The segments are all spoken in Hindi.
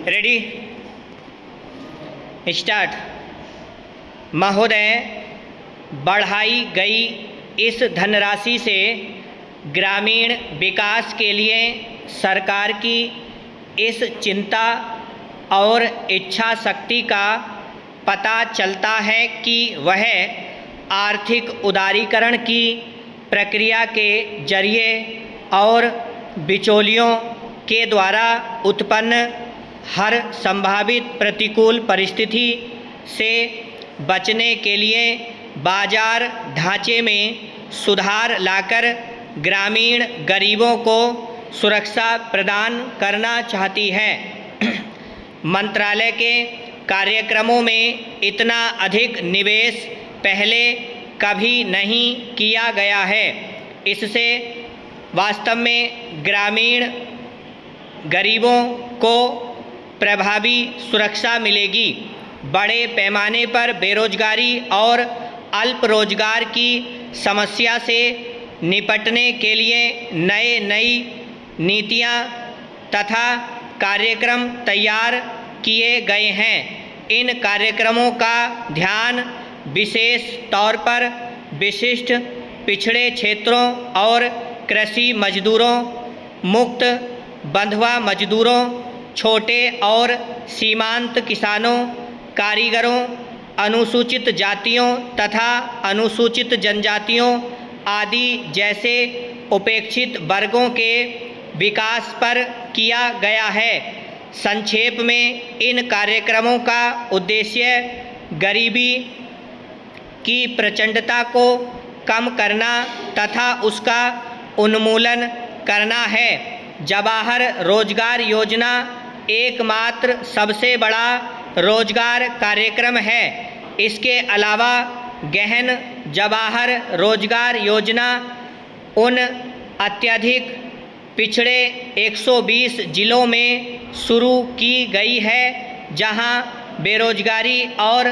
Ready start. महोदय, बढ़ाई गई इस धनराशि से ग्रामीण विकास के लिए सरकार की इस चिंता और इच्छा शक्ति का पता चलता है कि वह आर्थिक उदारीकरण की प्रक्रिया के जरिए और बिचौलियों के द्वारा उत्पन्न हर संभावित प्रतिकूल परिस्थिति से बचने के लिए बाजार ढांचे में सुधार लाकर ग्रामीण गरीबों को सुरक्षा प्रदान करना चाहती है। मंत्रालय के कार्यक्रमों में इतना अधिक निवेश पहले कभी नहीं किया गया है। इससे वास्तव में ग्रामीण गरीबों को प्रभावी सुरक्षा मिलेगी। बड़े पैमाने पर बेरोजगारी और अल्प रोजगार की समस्या से निपटने के लिए नई नीतियां तथा कार्यक्रम तैयार किए गए हैं। इन कार्यक्रमों का ध्यान विशेष तौर पर विशिष्ट पिछड़े क्षेत्रों और कृषि मजदूरों, मुक्त बंधुआ मजदूरों, छोटे और सीमांत किसानों, कारीगरों, अनुसूचित जातियों तथा अनुसूचित जनजातियों आदि जैसे उपेक्षित वर्गों के विकास पर किया गया है। संक्षेप में इन कार्यक्रमों का उद्देश्य गरीबी की प्रचंडता को कम करना तथा उसका उन्मूलन करना है। जवाहर रोजगार योजना एकमात्र सबसे बड़ा रोजगार कार्यक्रम है। इसके अलावा गहन जवाहर रोजगार योजना उन अत्यधिक पिछड़े 120 जिलों में शुरू की गई है जहां बेरोजगारी और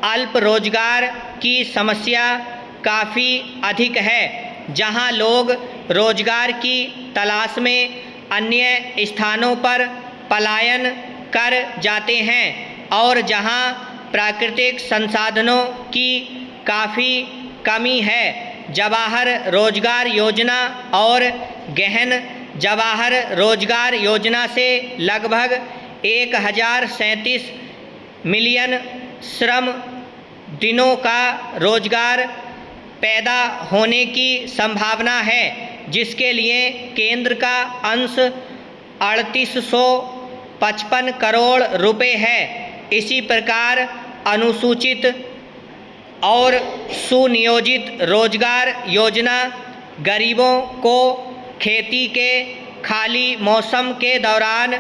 अल्प रोजगार की समस्या काफ़ी अधिक है, जहां लोग रोजगार की तलाश में अन्य स्थानों पर पलायन कर जाते हैं और जहां प्राकृतिक संसाधनों की काफ़ी कमी है। जवाहर रोजगार योजना और गहन जवाहर रोजगार योजना से लगभग 1037 मिलियन श्रम दिनों का रोजगार पैदा होने की संभावना है, जिसके लिए केंद्र का अंश 3855 करोड़ रुपए है। इसी प्रकार अनुसूचित और सुनियोजित रोजगार योजना गरीबों को खेती के खाली मौसम के दौरान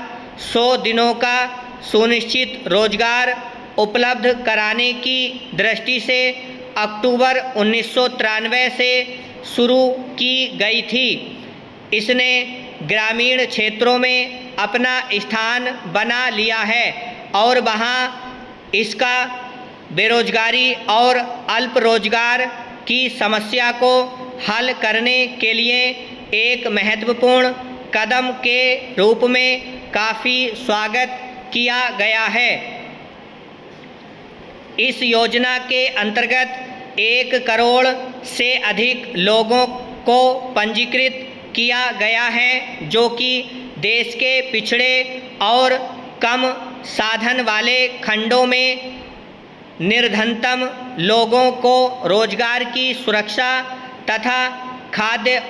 100 दिनों का सुनिश्चित रोजगार उपलब्ध कराने की दृष्टि से अक्टूबर 1993 से शुरू की गई थी। इसने ग्रामीण क्षेत्रों में अपना स्थान बना लिया है और वहाँ इसका बेरोजगारी और अल्प रोजगार की समस्या को हल करने के लिए एक महत्वपूर्ण कदम के रूप में काफ़ी स्वागत किया गया है। इस योजना के अंतर्गत 1 करोड़ से अधिक लोगों को पंजीकृत किया गया है, जो कि देश के पिछड़े और कम साधन वाले खंडों में निर्धनतम लोगों को रोजगार की सुरक्षा तथा खाद्य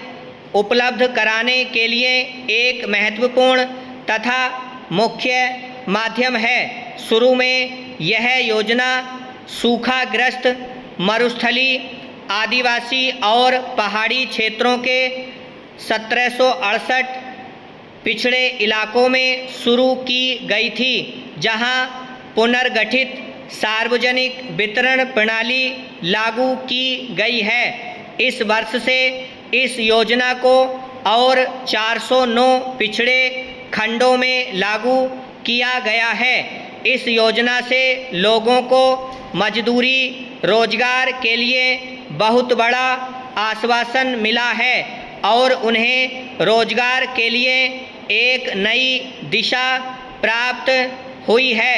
उपलब्ध कराने के लिए एक महत्वपूर्ण तथा मुख्य माध्यम है। शुरू में यह योजना सूखाग्रस्त, मरुस्थली, आदिवासी और पहाड़ी क्षेत्रों के 1768 पिछड़े इलाकों में शुरू की गई थी, जहां पुनर्गठित सार्वजनिक वितरण प्रणाली लागू की गई है। इस वर्ष से इस योजना को और 409 पिछड़े खंडों में लागू किया गया है। इस योजना से लोगों को मजदूरी रोजगार के लिए बहुत बड़ा आश्वासन मिला है और उन्हें रोजगार के लिए एक नई दिशा प्राप्त हुई है।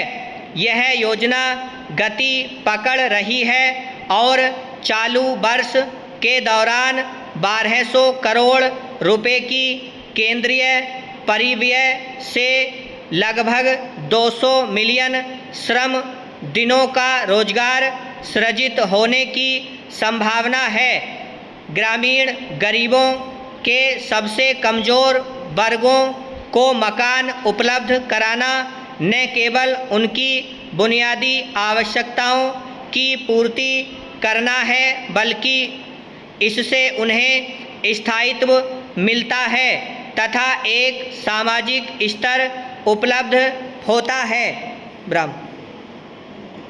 यह योजना गति पकड़ रही है और चालू वर्ष के दौरान 1200 करोड़ रुपए की केंद्रीय परिव्यय से लगभग 200 मिलियन श्रम दिनों का रोजगार सृजित होने की संभावना है। ग्रामीण गरीबों के सबसे कमज़ोर वर्गों को मकान उपलब्ध कराना न केवल उनकी बुनियादी आवश्यकताओं की पूर्ति करना है, बल्कि इससे उन्हें स्थायित्व मिलता है तथा एक सामाजिक स्तर उपलब्ध होता है। ब्रह्म।